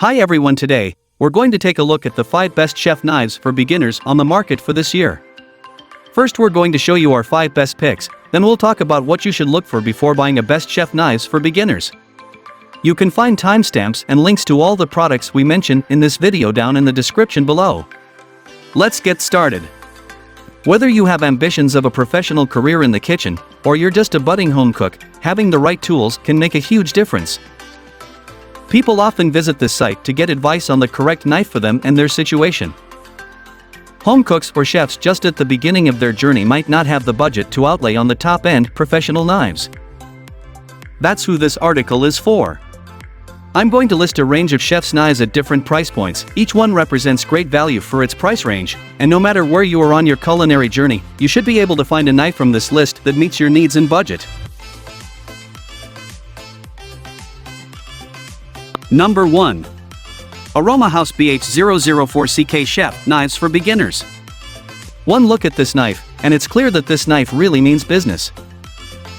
Hi everyone, today, we're going to take a look at the 5 best chef knives for beginners on the market for this year. First, we're going to show you our 5 best picks, then we'll talk about what you should look for before buying a best chef knives for beginners. You can find timestamps and links to all the products we mention in this video down in the description below. Let's get started. Whether you have ambitions of a professional career in the kitchen, or you're just a budding home cook, having the right tools can make a huge difference. People often visit this site to get advice on the correct knife for them and their situation. Home cooks or chefs just at the beginning of their journey might not have the budget to outlay on the top-end professional knives. That's who this article is for. I'm going to list a range of chef's knives at different price points. Each one represents great value for its price range, and no matter where you are on your culinary journey, you should be able to find a knife from this list that meets your needs and budget. Number 1. Aroma House BH004CK Chef Knives for Beginners. One look at this knife, and it's clear that this knife really means business.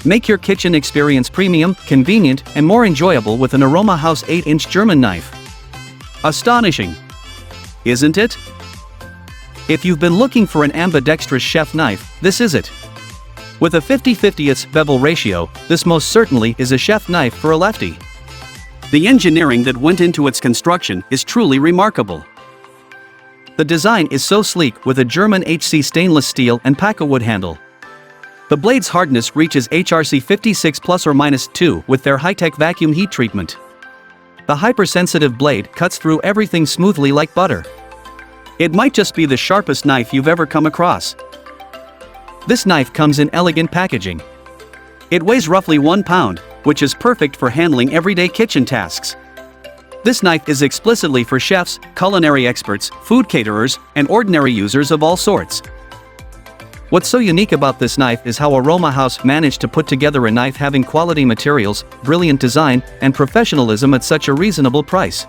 Make your kitchen experience premium, convenient, and more enjoyable with an Aroma House 8-inch German knife. Astonishing, isn't it? If you've been looking for an ambidextrous chef knife, this is it. With a 50/50 bevel ratio, this most certainly is a chef knife for a lefty. The engineering that went into its construction is truly remarkable. The design is so sleek with a German HC stainless steel and Wood handle. The blade's hardness reaches HRC 56 ±2 with their high-tech vacuum heat treatment. The hypersensitive blade cuts through everything smoothly like butter. It might just be the sharpest knife you've ever come across. This knife comes in elegant packaging. It weighs roughly 1 pound, which is perfect for handling everyday kitchen tasks. This knife is explicitly for chefs, culinary experts, food caterers, and ordinary users of all sorts. What's so unique about this knife is how Aroma House managed to put together a knife having quality materials, brilliant design, and professionalism at such a reasonable price.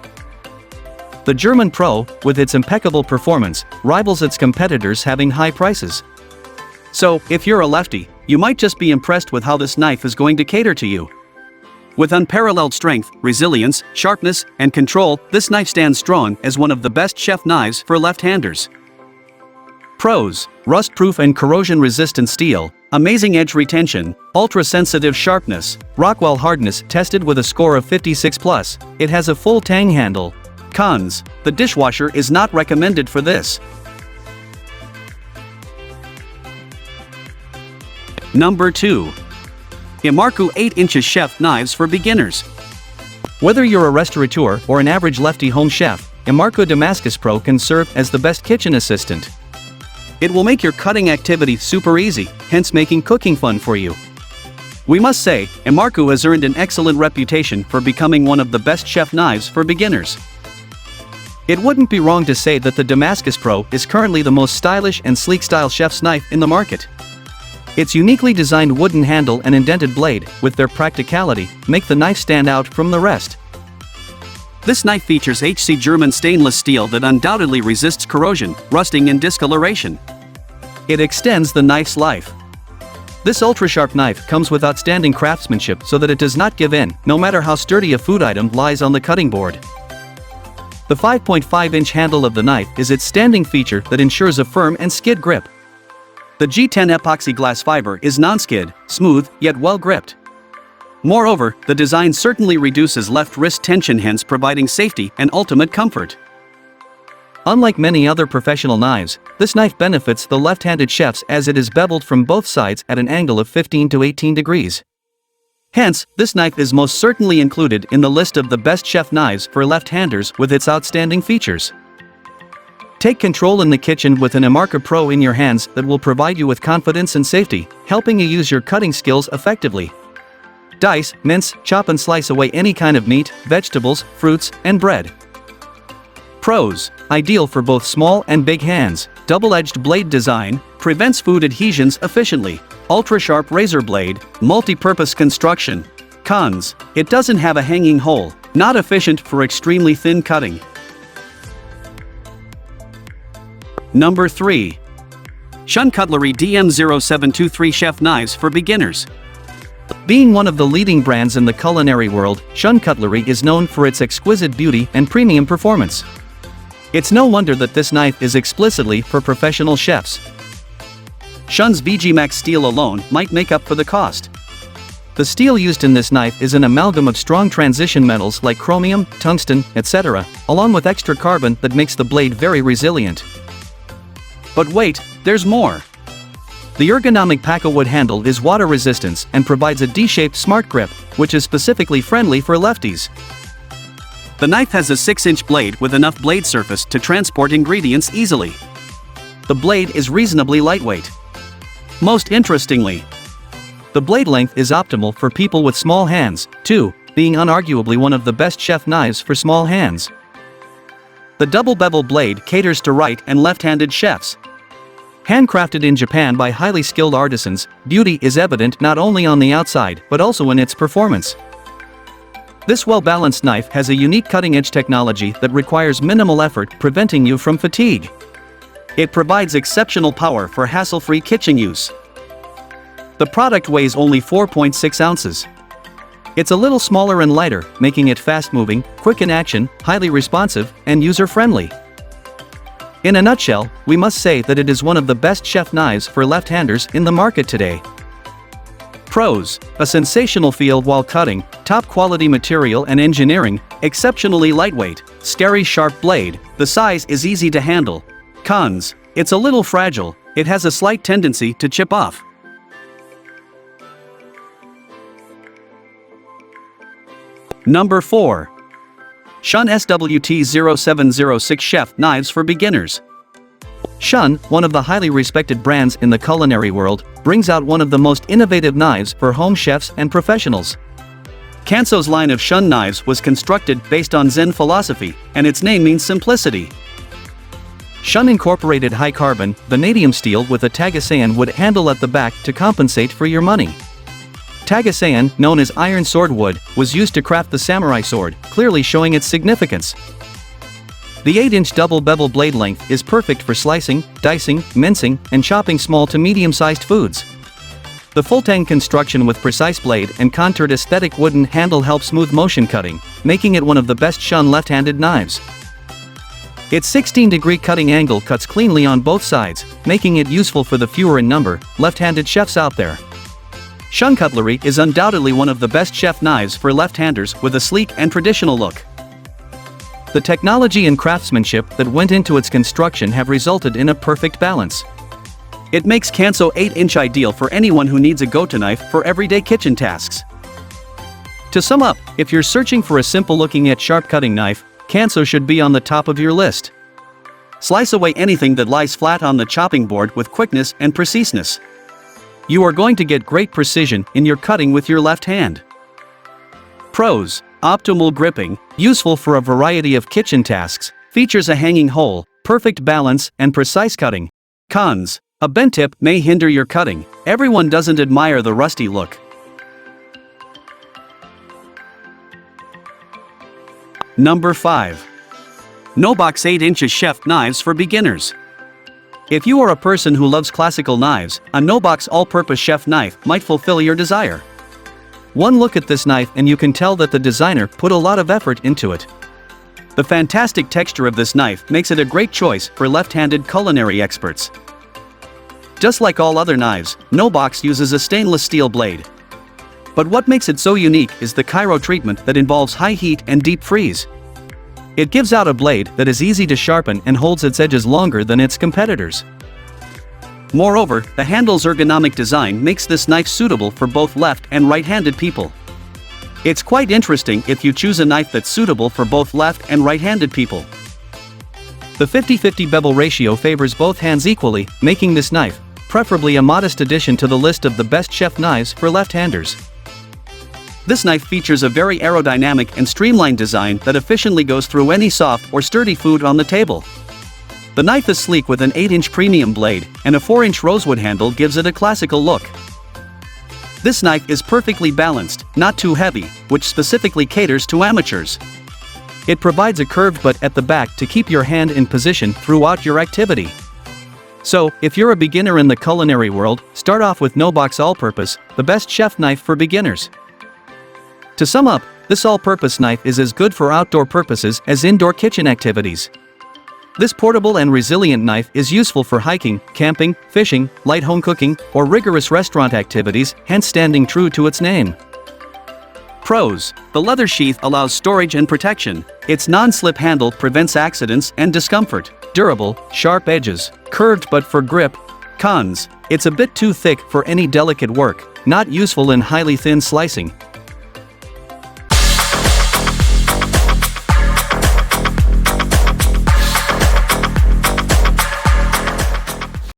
The German Pro, with its impeccable performance, rivals its competitors having high prices. So, if you're a lefty, you might just be impressed with how this knife is going to cater to you. With unparalleled strength, resilience, sharpness, and control, this knife stands strong as one of the best chef knives for left-handers. Pros: rust-proof and corrosion-resistant steel, amazing edge retention, ultra-sensitive sharpness, Rockwell hardness tested with a score of 56+, it has a full tang handle. Cons: the dishwasher is not recommended for this. Number 2. Yamaku 8-inch Chef Knives for Beginners. Whether you're a restaurateur or an average lefty home chef, Yamaku Damascus Pro can serve as the best kitchen assistant. It will make your cutting activity super easy, hence making cooking fun for you. We must say, Yamaku has earned an excellent reputation for becoming one of the best chef knives for beginners. It wouldn't be wrong to say that the Damascus Pro is currently the most stylish and sleek style chef's knife in the market. Its uniquely designed wooden handle and indented blade, with their practicality, make the knife stand out from the rest. This knife features HC German stainless steel that undoubtedly resists corrosion, rusting, and discoloration. It extends the knife's life. This ultra-sharp knife comes with outstanding craftsmanship so that it does not give in, no matter how sturdy a food item lies on the cutting board. The 5.5-inch handle of the knife is its standing feature that ensures a firm and skid grip. The G10 epoxy glass fiber is non-skid, smooth, yet well-gripped. Moreover, the design certainly reduces left wrist tension, hence providing safety and ultimate comfort. Unlike many other professional knives, this knife benefits the left-handed chefs as it is beveled from both sides at an angle of 15 to 18 degrees. Hence, this knife is most certainly included in the list of the best chef knives for left-handers with its outstanding features. Take control in the kitchen with an Yamaku Pro in your hands that will provide you with confidence and safety, helping you use your cutting skills effectively. Dice, mince, chop and slice away any kind of meat, vegetables, fruits, and bread. Pros: ideal for both small and big hands. Double-edged blade design, prevents food adhesions efficiently. Ultra-sharp razor blade, multi-purpose construction. Cons: it doesn't have a hanging hole, not efficient for extremely thin cutting. Number 3. Cutlery DM0723 Chef Knives for Beginners. Being one of the leading brands in the culinary world, Shun Cutlery is known for its exquisite beauty and premium performance. It's no wonder that this knife is explicitly for professional chefs. Shun's VGMax steel alone might make up for the cost. The steel used in this knife is an amalgam of strong transition metals like chromium, tungsten, etc., along with extra carbon that makes the blade very resilient. But wait, there's more. The ergonomic Packwood handle is water resistant and provides a D-shaped smart grip, which is specifically friendly for lefties. The knife has a 6-inch blade with enough blade surface to transport ingredients easily. The blade is reasonably lightweight. Most interestingly, the blade length is optimal for people with small hands, too, being unarguably one of the best chef knives for small hands. The double bevel blade caters to right and left-handed chefs. Handcrafted in Japan by highly skilled artisans, beauty is evident not only on the outside but also in its performance. This well-balanced knife has a unique cutting-edge technology that requires minimal effort, preventing you from fatigue. It provides exceptional power for hassle-free kitchen use. The product weighs only 4.6 ounces. It's a little smaller and lighter, making it fast-moving, quick in action, highly responsive, and user-friendly. In a nutshell, we must say that it is one of the best chef knives for left-handers in the market today. Pros: a sensational feel while cutting, top-quality material and engineering, exceptionally lightweight, scary sharp blade, the size is easy to handle. Cons: it's a little fragile, it has a slight tendency to chip off. Number 4. Shun SWT0706 Chef Knives for Beginners. Shun, one of the highly respected brands in the culinary world, brings out one of the most innovative knives for home chefs and professionals. Kanso's line of Shun knives was constructed based on Zen philosophy, and its name means simplicity. Shun incorporated high-carbon, vanadium steel with a Tagasayan wood handle at the back to compensate for your money. Tagasayan, known as iron sword wood, was used to craft the samurai sword, clearly showing its significance. The 8-inch double bevel blade length is perfect for slicing, dicing, mincing, and chopping small to medium-sized foods. The full-tang construction with precise blade and contoured aesthetic wooden handle helps smooth motion cutting, making it one of the best Shun left-handed knives. Its 16-degree cutting angle cuts cleanly on both sides, making it useful for the fewer in number, left-handed chefs out there. Shun Cutlery is undoubtedly one of the best chef knives for left-handers with a sleek and traditional look. The technology and craftsmanship that went into its construction have resulted in a perfect balance. It makes Kanso 8-inch ideal for anyone who needs a go-to knife for everyday kitchen tasks. To sum up, if you're searching for a simple-looking yet sharp-cutting knife, Kanso should be on the top of your list. Slice away anything that lies flat on the chopping board with quickness and preciseness. You are going to get great precision in your cutting with your left hand. Pros: optimal gripping, useful for a variety of kitchen tasks, features a hanging hole, perfect balance, and precise cutting. Cons: a bent tip may hinder your cutting. Everyone doesn't admire the rusty look. Number 5. Nobox 8-inch Chef Knives for Beginners. If you are a person who loves classical knives, a Nobox all-purpose chef knife might fulfill your desire. One look at this knife and you can tell that the designer put a lot of effort into it. The fantastic texture of this knife makes it a great choice for left-handed culinary experts. Just like all other knives, Nobox uses a stainless steel blade. But what makes it so unique is the Cryo treatment that involves high heat and deep freeze. It gives out a blade that is easy to sharpen and holds its edges longer than its competitors. Moreover, the handle's ergonomic design makes this knife suitable for both left and right-handed people. It's quite interesting if you choose a knife that's suitable for both left and right-handed people. The 50-50 bevel ratio favors both hands equally, making this knife, preferably a modest addition to the list of the best chef knives for left-handers. This knife features a very aerodynamic and streamlined design that efficiently goes through any soft or sturdy food on the table. The knife is sleek with an 8-inch premium blade, and a 4-inch rosewood handle gives it a classical look. This knife is perfectly balanced, not too heavy, which specifically caters to amateurs. It provides a curved butt at the back to keep your hand in position throughout your activity. So, if you're a beginner in the culinary world, start off with Nobox All-Purpose, the best chef knife for beginners. To sum up, this all-purpose knife is as good for outdoor purposes as indoor kitchen activities. This portable and resilient knife is useful for hiking, camping, fishing, light home cooking, or rigorous restaurant activities, hence standing true to its name. Pros: the leather sheath allows storage and protection. Its non-slip handle prevents accidents and discomfort. Durable, sharp edges, curved but for grip. Cons: it's a bit too thick for any delicate work, not useful in highly thin slicing.